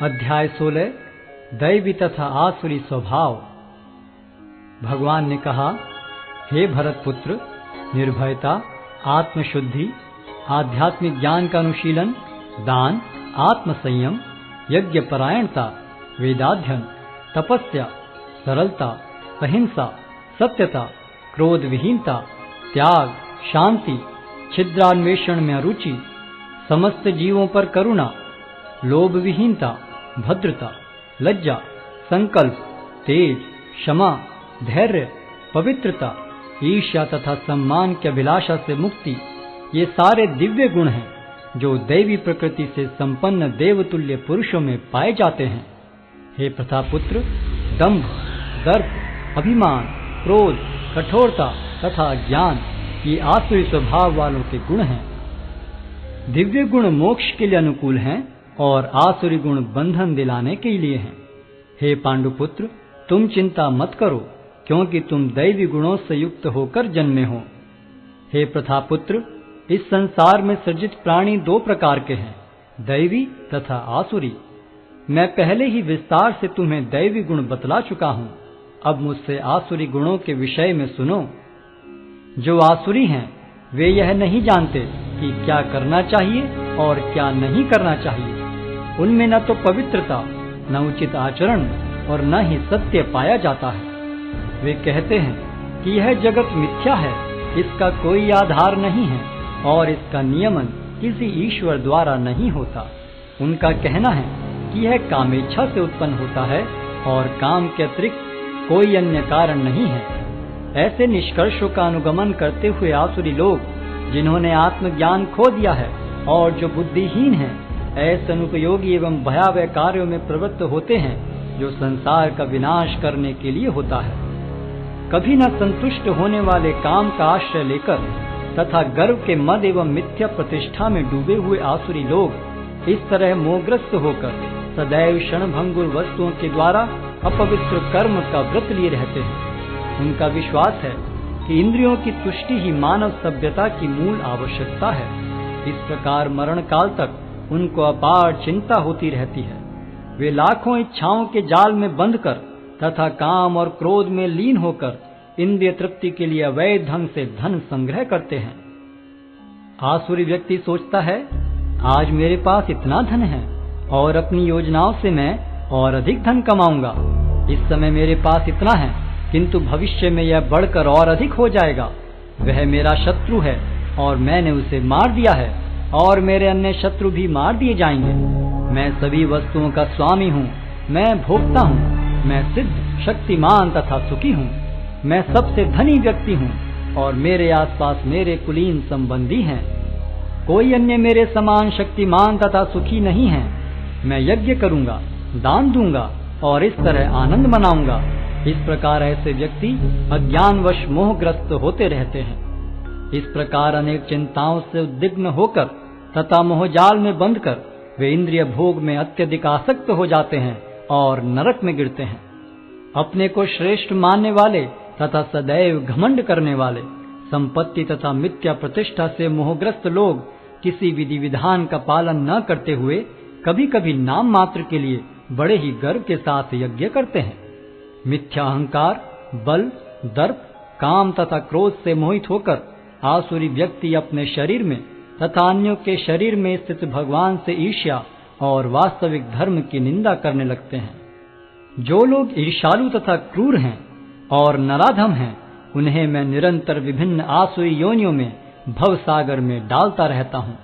अध्याय 16 दैवी तथा आसुरी स्वभाव। भगवान ने कहा, हे भरत पुत्र, निर्भयता, आत्मशुद्धि, आध्यात्मिक ज्ञान का अनुशीलन, दान, आत्मसंयम, यज्ञ परायणता, वेदाध्ययन, तपस्या, सरलता, अहिंसा, सत्यता, क्रोध विहीनता, त्याग, शांति, छिद्रान्वेषण में अरुचि, समस्त जीवों पर करुणा, लोभ विहीनता, भद्रता, लज्जा, संकल्प, तेज, क्षमा, धैर्य, पवित्रता, ईर्ष्या तथा सम्मान की अभिलाषा से मुक्ति, ये सारे दिव्य गुण हैं जो दैवी प्रकृति से संपन्न देवतुल्य पुरुषों में पाए जाते हैं। हे प्रतापुत्र, दंभ, दर्प, अभिमान, क्रोध, कठोरता तथा ज्ञान ये आसुरी स्वभाव वालों के गुण हैं। दिव्य गुण मोक्ष के लिए अनुकूल हैं और आसुरी गुण बंधन दिलाने के लिए हैं। हे पांडुपुत्र, तुम चिंता मत करो, क्योंकि तुम दैवी गुणों से युक्त होकर जन्मे हो। हे प्रथापुत्र, इस संसार में सृजित प्राणी दो प्रकार के हैं, दैवी तथा आसुरी। मैं पहले ही विस्तार से तुम्हें दैवी गुण बतला चुका हूँ। अब मुझसे आसुरी गुणों के विषय में सुनो। जो आसुरी हैं वे यह नहीं जानते कि क्या करना चाहिए और क्या नहीं करना चाहिए। उनमें न तो पवित्रता, न उचित आचरण और न ही सत्य पाया जाता है। वे कहते हैं कि यह जगत मिथ्या है, इसका कोई आधार नहीं है और इसका नियमन किसी ईश्वर द्वारा नहीं होता। उनका कहना है कि यह कामेच्छा से उत्पन्न होता है और काम के अतिरिक्त कोई अन्य कारण नहीं है। ऐसे निष्कर्षों का अनुगमन करते हुए आसुरी लोग, जिन्होंने आत्मज्ञान खो दिया है और जो बुद्धिहीन हैं, ऐसे अनुपयोगी एवं भयावह कार्यों में प्रवृत्त होते हैं जो संसार का विनाश करने के लिए होता है। कभी न संतुष्ट होने वाले काम का आश्रय लेकर तथा गर्व के मद एवं मिथ्या प्रतिष्ठा में डूबे हुए आसुरी लोग इस तरह मोहग्रस्त होकर सदैव क्षणभंगुर वस्तुओं के द्वारा अपवित्र कर्म का व्रत लिए रहते हैं। उनका विश्वास है कि इंद्रियों की तुष्टि ही मानव सभ्यता की मूल आवश्यकता है। इस प्रकार मरण काल तक उनको अपार चिंता होती रहती है। वे लाखों इच्छाओं के जाल में बंधकर तथा काम और क्रोध में लीन होकर इंद्रिय तृप्ति के लिए अवैध ढंग से धन संग्रह करते हैं। आसुरी व्यक्ति सोचता है, आज मेरे पास इतना धन है और अपनी योजनाओं से मैं और अधिक धन कमाऊंगा। इस समय मेरे पास इतना है, किंतु भविष्य में यह बढ़कर और अधिक हो जाएगा। वह मेरा शत्रु है और मैंने उसे मार दिया है और मेरे अन्य शत्रु भी मार दिए जाएंगे। मैं सभी वस्तुओं का स्वामी हूँ, मैं भोक्ता हूँ, मैं सिद्ध, शक्तिमान तथा सुखी हूँ। मैं सबसे धनी व्यक्ति हूँ और मेरे आसपास मेरे कुलीन संबंधी हैं। कोई अन्य मेरे समान शक्तिमान तथा सुखी नहीं है। मैं यज्ञ करूँगा, दान दूंगा और इस तरह आनंद मनाऊंगा। इस प्रकार ऐसे व्यक्ति अज्ञानवश मोहग्रस्त होते रहते हैं। इस प्रकार अनेक चिंताओं से उद्विग्न होकर तथा मोहजाल में बंधकर वे इंद्रिय भोग में अत्यधिक आसक्त हो जाते हैं और नरक में गिरते हैं। अपने को श्रेष्ठ मानने वाले तथा सदैव घमंड करने वाले, संपत्ति तथा मिथ्या प्रतिष्ठा से मोहग्रस्त लोग किसी विधि विधान का पालन न करते हुए कभी कभी नाम मात्र के लिए बड़े ही गर्व के साथ यज्ञ करते हैं। मिथ्या अहंकार, बल, दर्प, काम तथा क्रोध से मोहित होकर आसुरी व्यक्ति अपने शरीर में तथा अन्यों के शरीर में स्थित भगवान से ईर्ष्या और वास्तविक धर्म की निंदा करने लगते हैं। जो लोग ईर्ष्यालु तथा क्रूर हैं और नराधम हैं, उन्हें मैं निरंतर विभिन्न आसुरी योनियों में भव सागर में डालता रहता हूँ।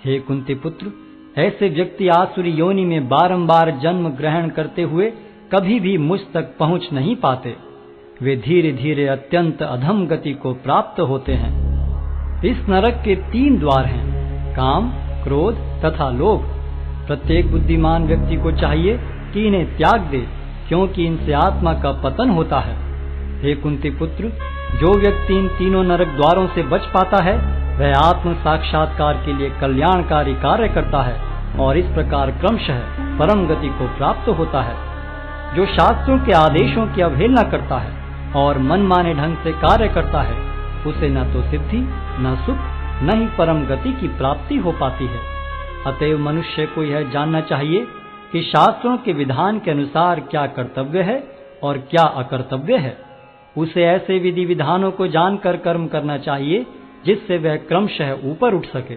हे कुंती पुत्र, ऐसे व्यक्ति आसुरी योनि में बारंबार जन्म ग्रहण करते हुए कभी भी मुझ तक पहुँच नहीं पाते। वे धीरे धीरे अत्यंत अधम गति को प्राप्त होते हैं। इस नरक के 3 द्वार हैं, काम, क्रोध तथा लोभ। प्रत्येक बुद्धिमान व्यक्ति को चाहिए कि इन्हें त्याग दे, क्योंकि इनसे आत्मा का पतन होता है। हे कुंती पुत्र, जो व्यक्ति इन तीनों नरक द्वारों से बच पाता है, वह आत्म साक्षात्कार के लिए कल्याणकारी कार्य करता है और इस प्रकार क्रमशः परम गति को प्राप्त होता है। जो शास्त्रों के आदेशों की अवहेलना करता है और मनमाने ढंग से कार्य करता है, उसे न तो सिद्धि, न सुख, न ही परम गति की प्राप्ति हो पाती है। अतएव मनुष्य को यह जानना चाहिए कि शास्त्रों के विधान के अनुसार क्या कर्तव्य है और क्या अकर्तव्य है। उसे ऐसे विधि विधानों को जानकर कर्म करना चाहिए जिससे वह क्रमशः ऊपर उठ सके।